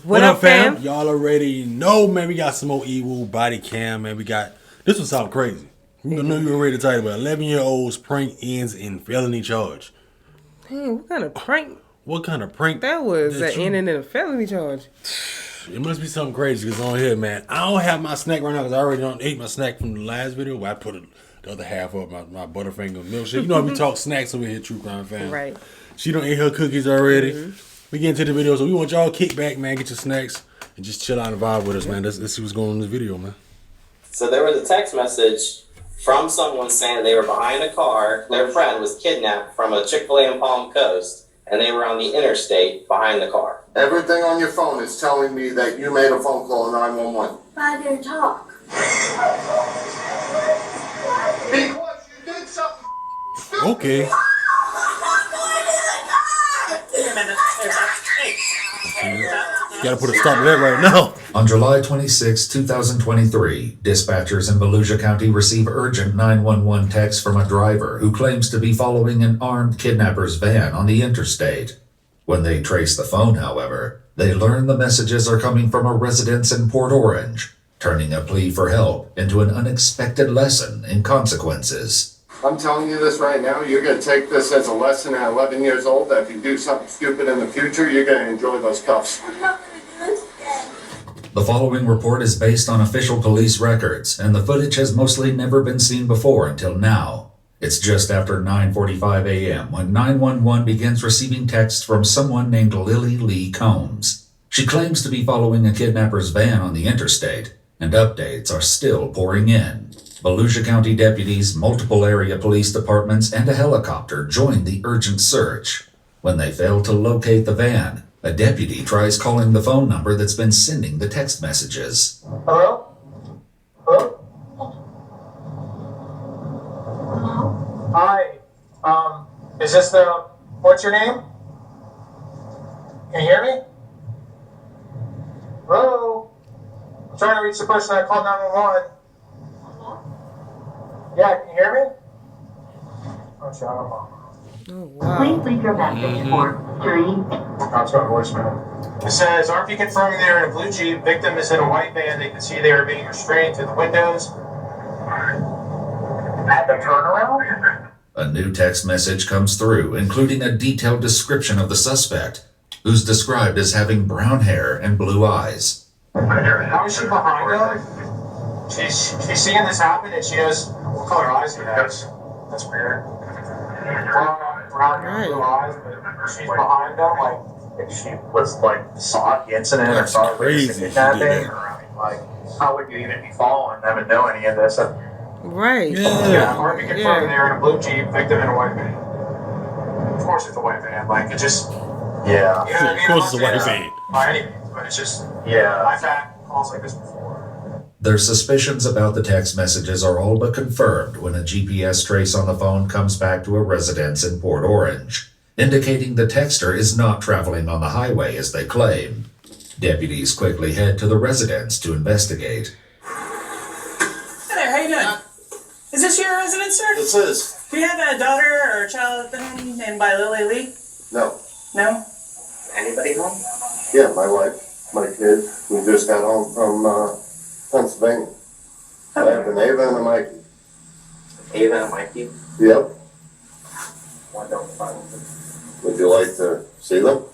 What up, fam? Y'all already know, man. We got some more EWU Bodycam, man. We got this one sound crazy. You know you were ready to tell you about 11-year-old's prank ends in felony charge. Dang, what kind of prank? What kind of prank? That was an ending in a felony charge. It must be something crazy because on here, man, I don't have my snack right now because I already ate my snack from the last video where I put the other half of my Butterfinger milkshake. You know, we talk snacks over here, True Crime Fam. Right. She done ate her cookies already. We get into the video, so we want y'all kick back, man, get your snacks, and just chill out and vibe with us, man. Let's see what's going on in this video, man. So there was a text message from someone saying they were behind a car. Their friend was kidnapped from a Chick-fil-A in Palm Coast, and they were on the interstate behind the car. Everything on your phone is telling me that you made a phone call to 911. But I didn't talk. Because you did something stupid. Okay. Gotta put a stop to that right now. On July 26, 2023, dispatchers in Volusia County receive urgent 911 text from a driver who claims to be following an armed kidnapper's van on the interstate. When they trace the phone, however, they learn the messages are coming from a residence in Port Orange, turning a plea for help into an unexpected lesson in consequences. I'm telling you this right now, you're going to take this as a lesson at 11 years old that if you do something stupid in the future, you're going to enjoy those cuffs. I'm not going to do this again. The following report is based on official police records, and the footage has mostly never been seen before until now. It's just after 9:45 a.m. when 911 begins receiving texts from someone named Lily Lee Combs. She claims to be following a kidnapper's van on the interstate, and updates are still pouring in. Volusia County deputies, multiple area police departments, and a helicopter join the urgent search. When they fail to locate the van, a deputy tries calling the phone number that's been sending the text messages. Hello? Hello? Hi. Is this what's your name? Can you hear me? Hello? I'm trying to reach the person I called 911. Yeah, can you hear me? Oh, shut up. Oh, wow. Please leave your message for 3. That's my voicemail. It says, RP confirming they were in a blue Jeep. Victim is in a white van. They can see they were being restrained through the windows. At the turnaround? A new text message comes through, including a detailed description of the suspect, who's described as having brown hair and blue eyes. How is she behind them? She's seeing this happen and she knows what color eyes he has. That's weird. Brown hair, blue eyes, but she's behind them. Like, if she was saw the incident or saw crazy. kidnapping, how would you even be following them and know any of this? Right. Yeah, or if you confirm they're in a blue Jeep, victim in a white van. Of course it's a white van. Like, it just. Yeah. You know what I mean? Of course it's a white van. By any means, but it's just. Yeah. I've had calls like this before. Their suspicions about the text messages are all but confirmed when a GPS trace on the phone comes back to a residence in Port Orange, indicating the texter is not traveling on the highway as they claim. Deputies quickly head to the residence to investigate. Hi there, how you doing? Is this your residence, sir? This is. Do you have a daughter or a child at the home named by Lily Lee? No. No? Anybody home? Yeah, my wife, my kid. We just got home from Pennsylvania. I have an Ava and a Mikey. Ava and Mikey? Yep. Why don't find them? Would you like to see them?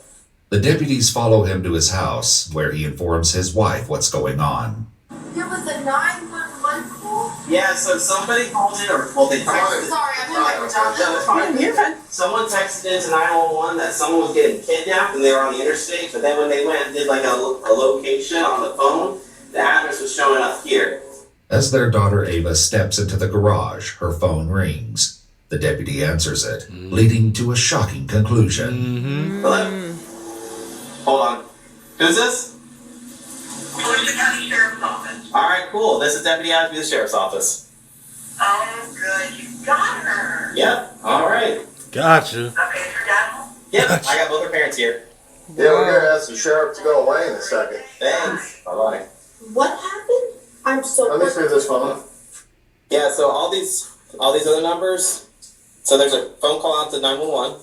The deputies follow him to his house, where he informs his wife what's going on. There was a 911 call? Yeah, so somebody called in, or they texted. Sorry, I feel like we're down No, it's fine. You're fine. Someone texted into 911 that someone was getting kidnapped and they were on the interstate, but then when they went and did like a location on the phone, the address was showing up here. As their daughter Ava steps into the garage, her phone rings. The deputy answers it, leading to a shocking conclusion. Hello? Hold on. Who's this? Volusia County Sheriff's Office. Alright, cool. This is Deputy Ashby, the Sheriff's Office. Oh, good. You got her. Yep, alright. Gotcha. Okay, is your dad home? Yep, I got both her parents here. Yeah, we're going to ask the sheriff to go away in a second. Thanks. Bye-bye. What happened? I'm so Let me see this phone. Yeah, so all these other numbers, so there's a phone call out to 911.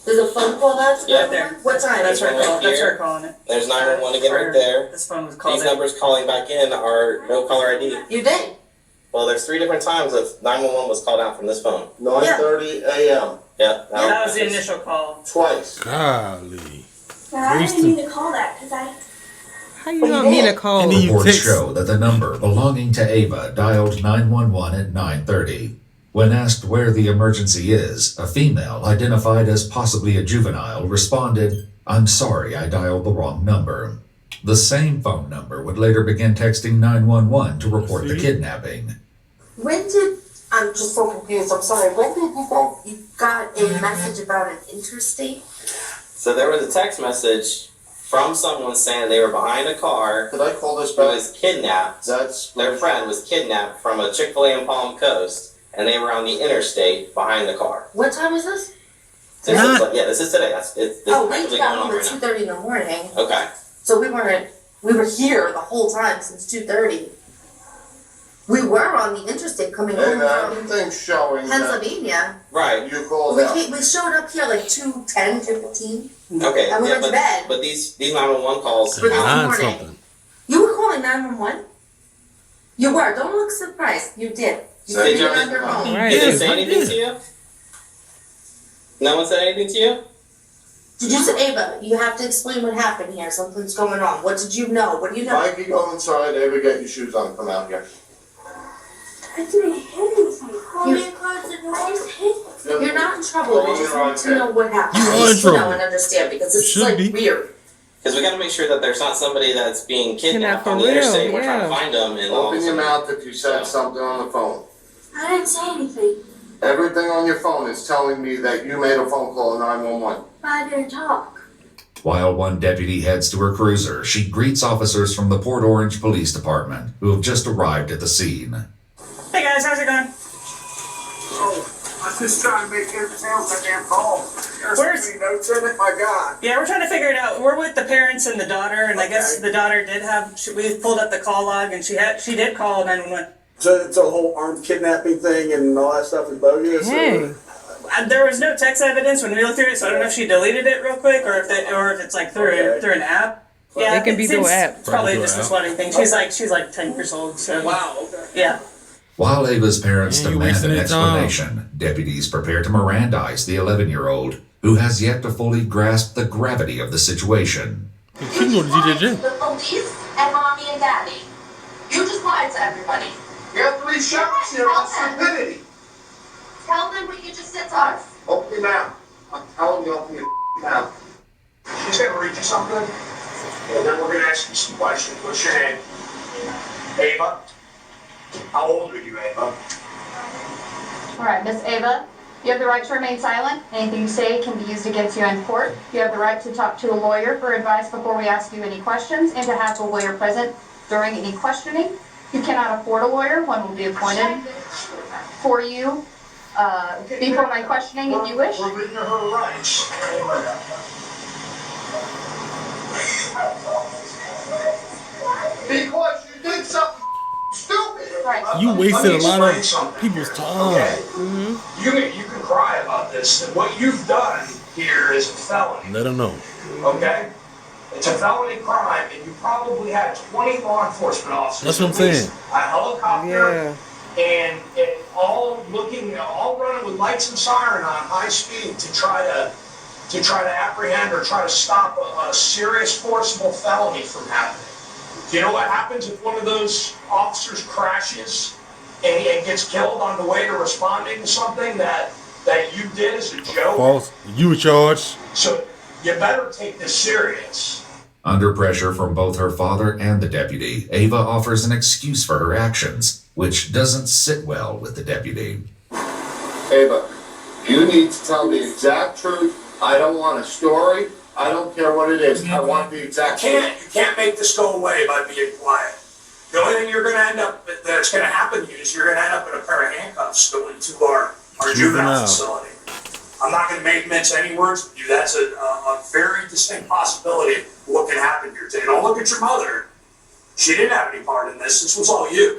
There's a phone call that's Yeah. There. What time? That's her Right call. That's here. her calling it. There's 911 again right there. This phone was called These in. numbers calling back in are no caller ID. You did. Well, there's 3 different times that 911 was called out from this phone. 9:30 a.m. Yeah. That was the initial call. Twice. Golly. I didn't mean to call that because I. How you not mean to call? And then you Reports text- show that the number belonging to Ava dialed 911 at 9:30. When asked where the emergency is, a female identified as possibly a juvenile responded, "I'm sorry, I dialed the wrong number." The same phone number would later begin texting 911 to report the kidnapping. When did, I'm just so confused, I'm sorry, when did you got a message about an interstate? So there was a text message from someone saying they were behind a car Could I call this who back? was kidnapped. That's Their friend was kidnapped from a Chick-fil-A in Palm Coast, and they were on the interstate behind the car. What time is this? This is, this is today. It's Oh, we actually going got on home at right 2:30 in the morning, now. Okay. so we were here the whole time since 2:30. We were on the interstate coming home and from everything's showing that Pennsylvania. Right. you called out. We showed up here like 2:10, 2:15. Okay. And we yeah, went to bed. but these 911 calls. For this Nine morning. something. You were calling 911? You were. Don't look surprised. You did. You So did you it on your own. Right. Did they Yes, say I anything did. to you? No one said anything to you? Did you say, Ava, you have to explain what happened here. Something's going on. What did you know? What do you know? Mikey, go inside. Ava, get your shoes on. Come out here. I didn't hit anything. Call me and close the door. I just hit. You're not in trouble. We just need to know what happened. You are in Just to know trouble. and understand because this is Should like be. weird. Because we got to make sure that there's not somebody that's being kidnapped Kidnapped on for the real, interstate. We're trying to yeah. find them, and all of a Open your sudden- mouth if you said something on the phone. I didn't say anything. Everything on your phone is telling me that you made a phone call to 911. But I didn't talk. While one deputy heads to her cruiser, she greets officers from the Port Orange Police Department who have just arrived at the scene. Hey guys, how's it going? Oh, I'm just trying to make heads and tails of that damn call. There's Where's- so many notes in it, my God. Yeah, we're trying to figure it out. We're with the parents and the daughter, and I guess the daughter did have. We pulled up the call log, and she did call 911. So it's a whole armed kidnapping thing and all that stuff is bogus? Hey. There was no text evidence when we looked through it, so I don't know if she deleted it real quick or if it's like through an app. Yeah, It can be through an app. It's probably Probably just through a an slutty thing. She's like 10 years old. So Wow, okay. yeah. While Ava's parents Man, you demand wasting an their time. explanation, deputies prepare to Mirandize the 11-year-old, who has yet to fully grasp the gravity of the situation. She can go to DJJ. The police and mommy and daddy. You just lied to everybody. You have 3 shots here on stupidity. Tell them what you just said to us. Open your mouth. I'm telling you, open your mouth. She's gonna read you something, and then we're gonna ask you some questions. What's your name? Ava? How old are you, Ava? All right, Miss Ava, you have the right to remain silent. Anything you say can be used against you in court. You have the right to talk to a lawyer for advice before we ask you any questions and to have a lawyer present during any questioning. If you cannot afford a lawyer, one will be appointed for you before my questioning if you wish. We're reading her rights. Because you did something stupid. Right. You Let me wasted a lot explain of something. people's time. Okay? You can cry about this. What you've done here is a felony. Let them know. Okay? It's a felony crime, and you probably had 20 law enforcement officers. That's what I'm at least, saying. A helicopter, Yeah. and all running with lights and siren on high speed to try to apprehend or try to stop a serious forcible felony from happening. Do you know what happens if one of those officers crashes and gets killed on the way to responding to something that you did as a joke? False. You were charged. So you better take this serious. Under pressure from both her father and the deputy, Ava offers an excuse for her actions, which doesn't sit well with the deputy. Ava, you need to tell the exact truth. I don't want a story. I don't care what it is. I want the exact truth. You can't make this go away by being quiet. The only thing you're gonna end up that's gonna happen to you is you're gonna end up in a pair of handcuffs going to our juvenile Juvenile. facility. I'm not gonna mince any words with you. That's a very distinct possibility of what can happen here today. Don't look at your mother. She didn't have any part in this. This was all you.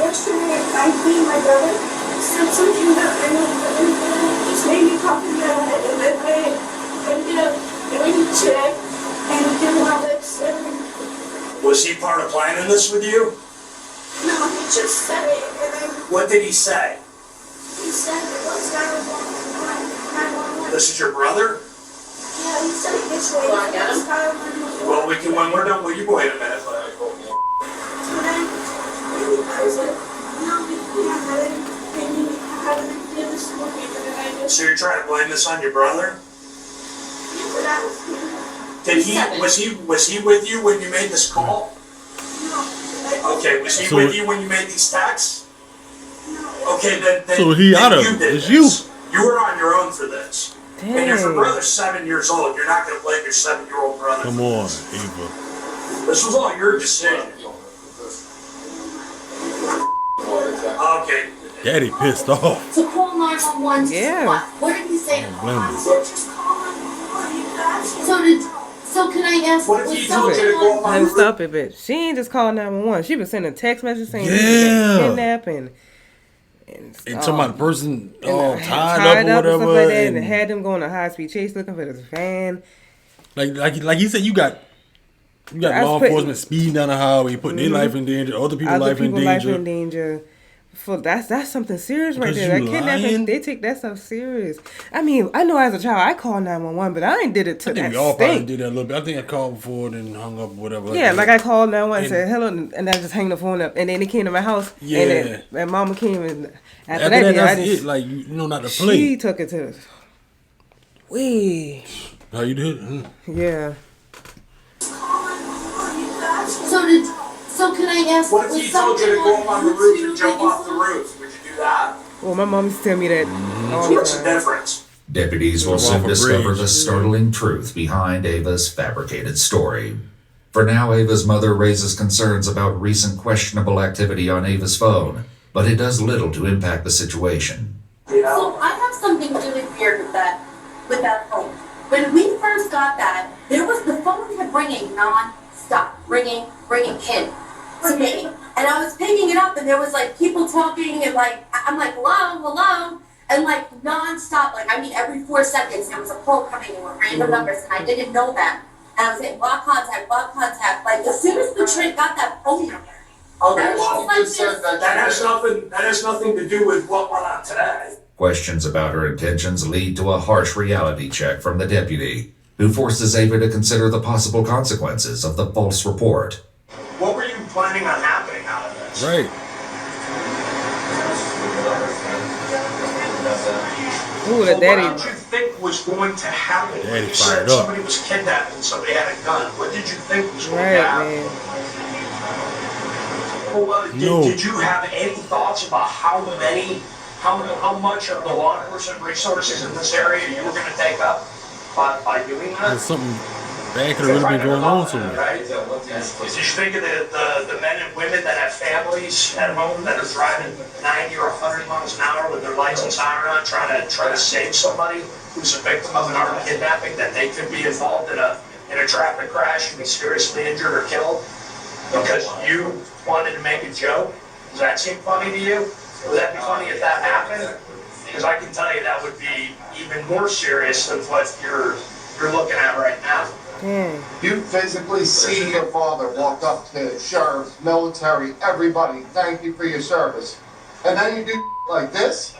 Yesterday, I think my brother said something about my mom, but he this lady talking to her, and then when he checked, and he didn't have it. Was he part of planning this with you? No, he just said it, and then What did he say? he said it was 911. This is your brother? Yeah, he said it this way. Well, we can, when we're done, will you wait a minute? And then I was like, no, we can't have anything. I haven't did this morning, and then I just So you're trying to blame this on your brother? but I was Did was he with you when you made this call? Okay, was he So- with you when you made these texts? Okay, then So he then out of you it. did It's this. You were on your own for this. And if your Dang. brother's 7 years old, you're not gonna blame your 7-year-old brother. Come for on, this. Eva. This was all your decision. Okay. Daddy pissed off. To call 911. Yeah. What did he say? Don't blame him. So can I ask? What if he told you to go up on Let the me roof? stop it, bitch. She ain't just called 911. She was sending text messages saying Yeah. he was kidnapped And somebody person and, tied up or and stuff whatever. like that, and and had them going on a high speed chase looking for this van. like he said, you got I law was putting- enforcement speeding down the highway, putting their life in danger, other people's Other life in people's life danger. in danger. For that's something serious right Because there. you That kidnapping, lying? they take that stuff serious. I mean, I know as a child I called 911, but I ain't did it to I think that we all probably stink. did that a little bit. I think I called before and hung up, whatever. Yeah, like I called 911 and And- said hello, and I just hang the phone up, and then they came to my house. Yeah. And then Mama came, and after After that, that, yeah, I that's just it. Like you know not to play. she took it to. We How you did? yeah. So can I ask? What if he told you to go up on the roof and jump off the roof? Would you do that? Well, my mom used to tell me that all the What's the time. difference? Deputies will Off soon a discover bridge. the startling truth behind Ava's fabricated story. For now, Ava's mother raises concerns about recent questionable activity on Ava's phone, but it does little to impact the situation. You know? So I have something really weird with that phone. When we first got that, the phone kept ringing non-stop, ringing in to me. And I was picking it up, and there was like people talking, and like I'm like hello, and like non-stop, like I mean every 4 seconds there was a call coming in with random numbers, and I didn't know them. And I was saying block contact. Like as soon as the trick got that phone number. Okay, That well, was you just like said that. That has nothing to do with what went on today. Questions about her intentions lead to a harsh reality check from the deputy, who forces Ava to consider the possible consequences of the false report. What were you planning on happening out of this? Right. Ooh, the What daddy. did you think was going to happen? When Daddy you said fired up. somebody was kidnapped and somebody had a gun. What did you think was going Right, to happen? man. Well, No. did you have any thoughts about how much of the law enforcement resources in this area you were going to take up by doing that? There's something bad could have really been going on somewhere. Right? Did you think of the men and women that have families at home that are driving 90 or 100 miles an hour with their lights and siren on, trying to save somebody who's a victim of an armed kidnapping, that they could be involved in a traffic crash and be seriously injured or killed because you wanted to make a joke? Does that seem funny to you? Would that be funny if that happened? Because I can tell you that would be even more serious than what you're looking at right now. Dang. You physically see your father walk up to sheriffs, military, everybody, thank you for your service. And then you do like this?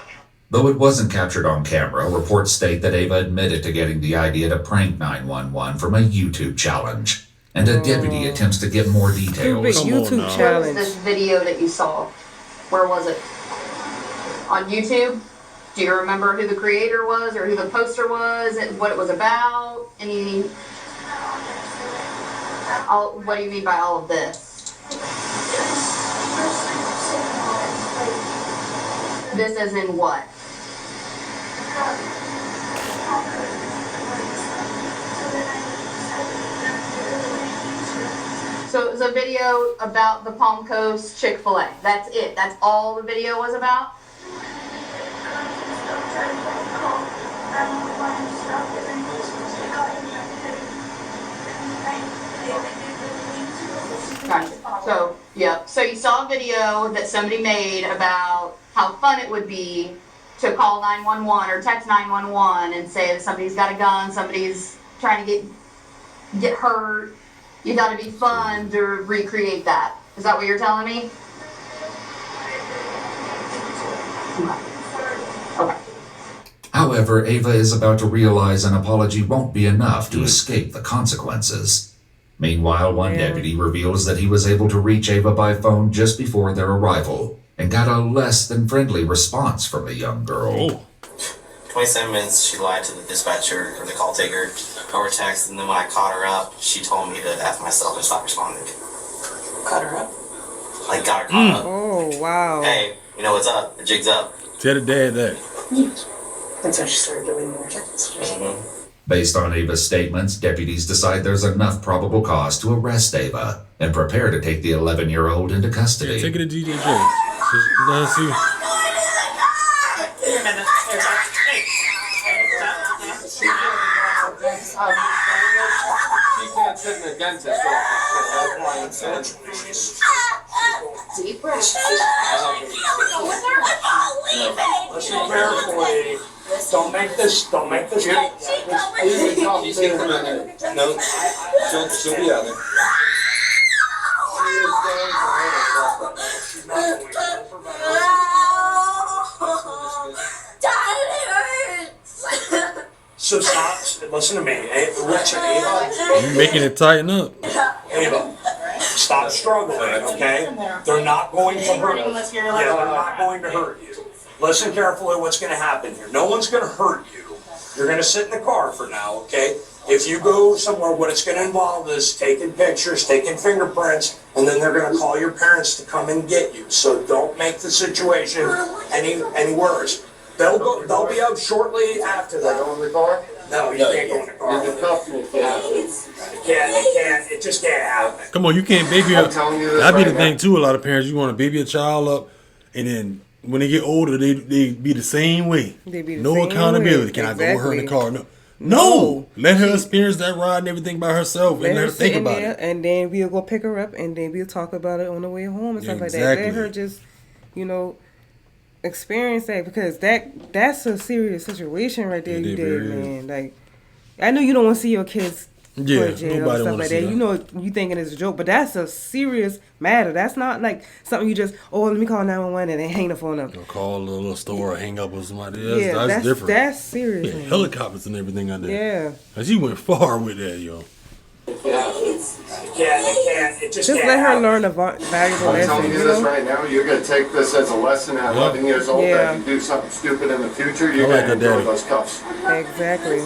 Though it wasn't captured on camera, reports state that Ava admitted to getting the idea to prank 911 from a YouTube challenge, and a deputy attempts to get more Stupid details. Come on YouTube now. Where was challenge. this video that you saw? Where was it? On YouTube? Do you remember who the creator was or who the poster was and what it was about? What do you mean by all of this? This as in what? So it was a video about the Palm Coast Chick-fil-A. That's it. That's all the video was about? Gotcha. So, yeah. So you saw a video that somebody made about how fun it would be to call 911 or text 911 and say that somebody's got a gun, somebody's trying to get hurt, you got to be fun to recreate that. Is that what you're telling me? Okay. However, Ava is about to realize an apology won't be enough to escape the consequences. Meanwhile, one deputy reveals that he was able to reach Ava by phone just before their arrival and got a less than friendly response from the young girl. 27 minutes, she lied to the dispatcher or the call taker over text, and then when I caught her up, she told me to F myself and stop responding. Cut her up? Like, got her caught up. Oh, wow. Hey, you know what's up? The jig's up. Tell the dad that. And so she started doing more checks. Based on Ava's statements, deputies decide there's enough probable cause to arrest Ava and prepare to take the 11-year-old into custody. Yeah, take it to DJ Jones. Let's see. She can't sit in the dentist's office. Deep breath. Listen carefully. Don't make this. No, she'll be out there. So stop. Listen to me. Ava. You making it tighten up. Ava. Stop struggling, okay? They're not going to hurt you. Yeah, they're not going to hurt you. Listen carefully what's going to happen here. No one's going to hurt you. You're going to sit in the car for now, okay? If you go somewhere, what it's going to involve is taking pictures, taking fingerprints, and then they're going to call your parents to come and get you. So don't make the situation any worse. They'll be out shortly after that. Go in the car? No, you can't go in the car. You're the company. It can't. It just can't happen. Come on, you can't baby up. That'd be the right thing now. too. A lot of parents, you want to baby a child up, and then when they get older, they be the same way. They be the no same accountability. way. Can I go with her in the Exactly. car? No. Let her experience that ride and everything by herself, and let her think sit about there, it. and then we'll go pick her up, and then we'll talk about it on the way home and stuff like that. Exactly. Let her just, experience that, because that's a serious situation right there. It You did, really man. Like, I know you don't want to see your kids Yeah, go to jail nobody and stuff wanna like see that. that. You know, you thinking it's a joke, but that's a serious matter. That's not like something you just, let me call 911 and then hang the phone up. Or call a little store or hang up with somebody. Yeah, That's different. That's serious. Yeah, man. helicopters and everything out there. Yeah. And she went far with that, yo. It can't. It just Just can't let her happen. learn a valuable I'm lesson. telling you this right now, you're going to take this as a lesson at 11 years old Yeah. that you do something stupid in the future, you're I like going to that, enjoy Daddy. those cuffs. Exactly.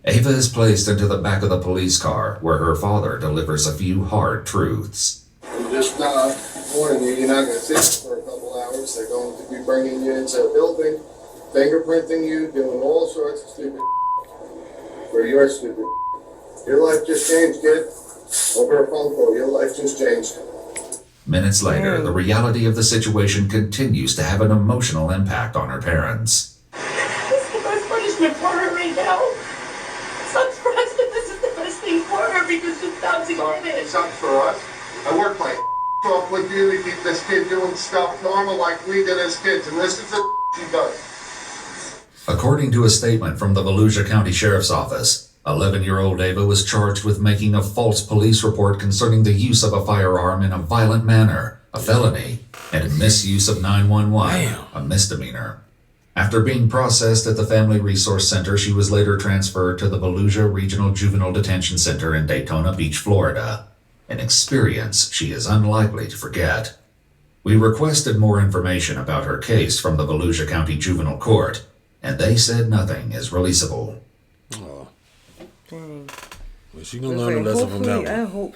Ava is placed into the back of the police car where her father delivers a few hard truths. I'm just warning you, you're not going to sit for a couple hours. They're going to be bringing you into a building, fingerprinting you, doing all sorts of stupid for your stupid. Your life just changed, kid. Over a phone call, your life just changed. Minutes later, the reality of the situation continues to have an emotional impact on her parents. This is the best punishment for her right now. So I'm surprised that this is the best thing for her because she's about to get It it. sucks for us. I work my off with you to keep this kid doing stuff normal like we did as kids, and this is the she does. According to a statement from the Volusia County Sheriff's Office, 11-year-old Ava was charged with making a false police report concerning the use of a firearm in a violent manner, a felony, and misuse of 911, a misdemeanor. After being processed at the Family Resource Center, she was later transferred to the Volusia Regional Juvenile Detention Center in Daytona Beach, Florida, an experience she is unlikely to forget. We requested more information about her case from the Volusia County Juvenile Court, and they said nothing is releasable. Oh. Dang. Well, she gonna learn a lesson from that one. I hope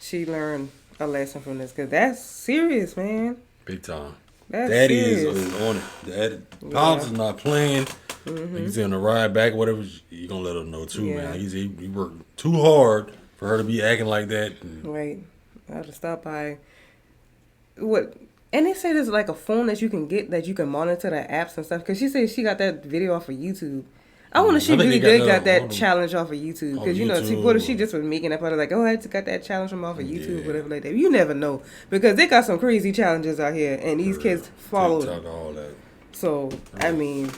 she learned a lesson from this, because that's serious, man. Big time. That's Daddy serious. is on it. Daddy, Pops is not playing. He's on the ride back, whatever. You gonna let her know too, Yeah. man. He worked too hard for her to be acting like that. Right. I have to stop by. What? And they say there's like a phone that you can get that you can monitor the apps and stuff. Because she said she got that video off of YouTube. I wonder if she I think really they did got that on- challenge off of YouTube. on Because, you know, YouTube. what if she just was making up out of like, oh, I just got that challenge from off of YouTube, Yeah. whatever like that. You never know. Because they got some crazy challenges out here, and these kids follow it. TikTok, all that. So, I mean,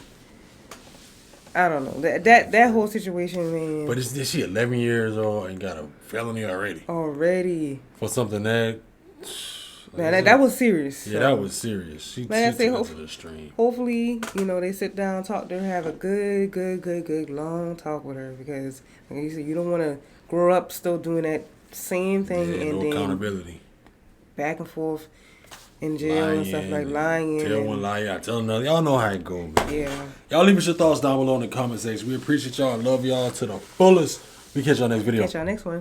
I don't know. That whole situation, man. But is she 11 years old and got a felony already Already. for something that? Man, that was serious. Yeah, so. that was serious. She Like I took say, it to the extreme. hopefully, you know, they sit down, talk to her, have a good, long talk with her. Because, like you said, you don't want to grow up still doing that same thing Yeah, and no then accountability. back and forth in jail and stuff like lying. Tell one lie out, tell another. Y'all know how it go, man. Yeah. Y'all leave us your thoughts down below in the comment section. We appreciate y'all. Love y'all to the fullest. We catch y'all next video. Catch y'all next one.